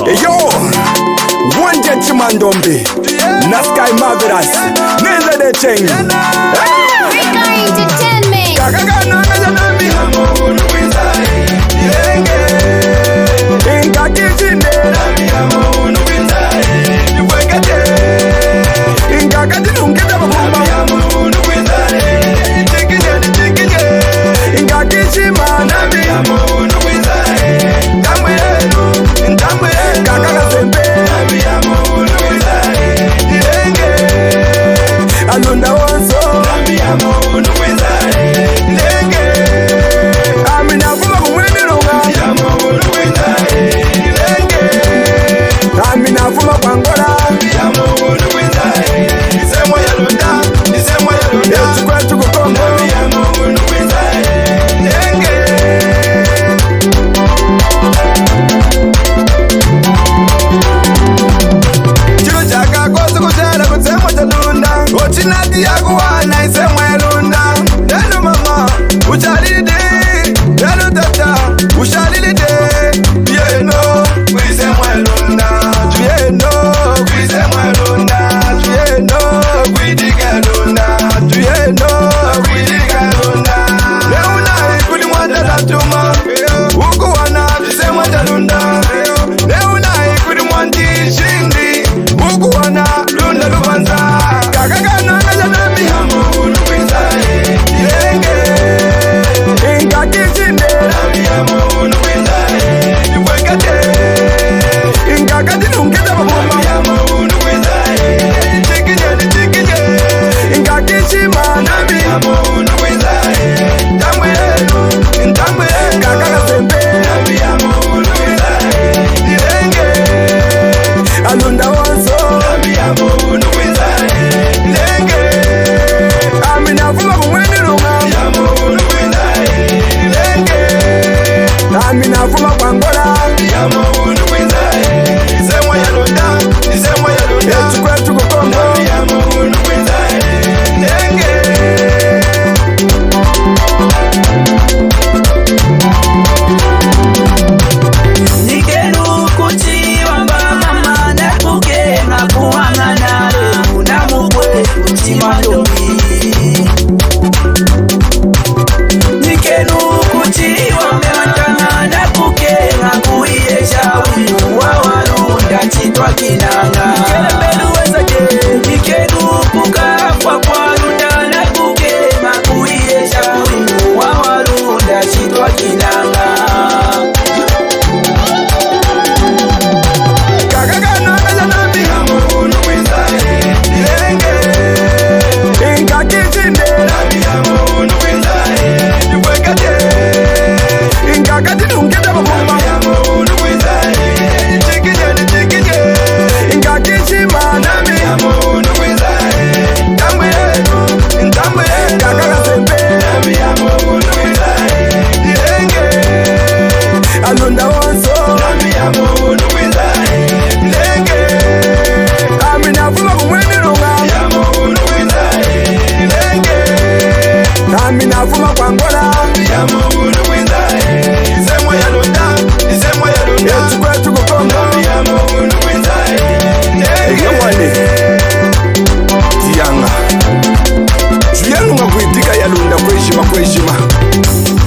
Yo, one gentleman dombi, Naskai Marvelous, Neza de Cheng. Rico Entertainment. Yisemwa lunda, deno mama, uchalide, deno tata, uchalide, yeno, Yisemwa lunda, yeno, Yisemwa lunda, yeno, Yidiga lunda, yeno, Yidiga lunda. Leuna ikuli mwanda latuma, uku wana Yisemwa lunda. Leuna ikuli mwandi shindi, uku wana lunda lubanza. Kakagana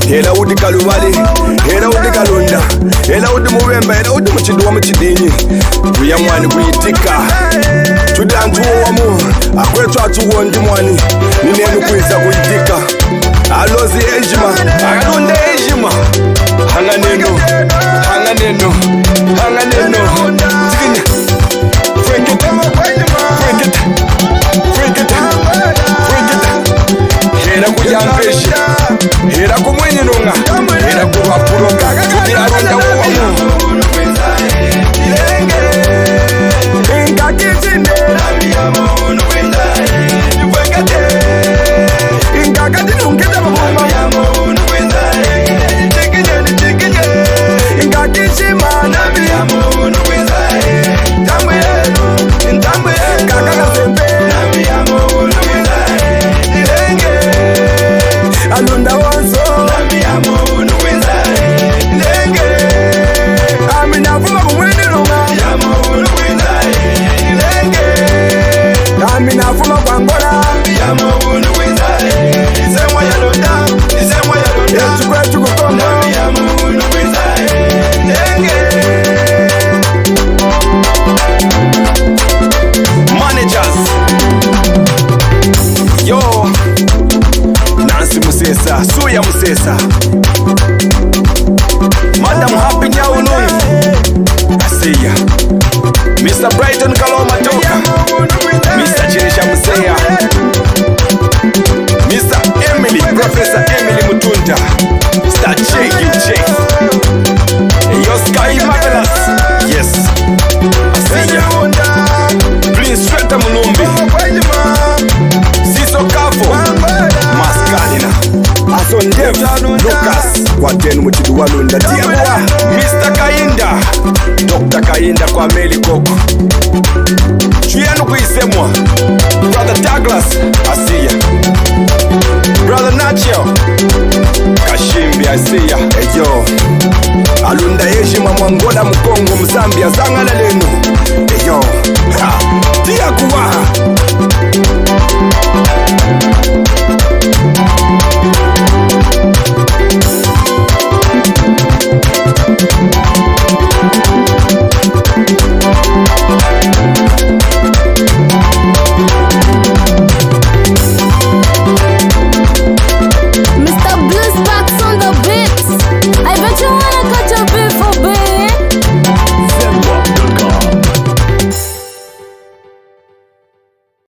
Hela udi kalubali, hela udi kalunda, hela udi mubemba, hela udi mchidu wa mchidini. Kuyamwani kuyitika tudantu wamu, akwetu atuwondi mwani, ninenu kuiza kuyitika. Alozi ejima, akalunde ejima. Hanga neno, hanga neno, hanga neno. Tikinya, freketa, freketa, freketa, freketa. Hela kujampeshi, hela kumwenye nunga, hela kuwapuroka, tudi aronda wamu. Inga kitinde, inga katinungeta mabuma, inga kishimana. Kayinda, Dr. Kayinda kwa Meli Koko. Chuyanu ku Yisemwa, Brother Douglas Asiya, Brother Nacho Kashimbi Asiya. Ejo alunda heshima mwangola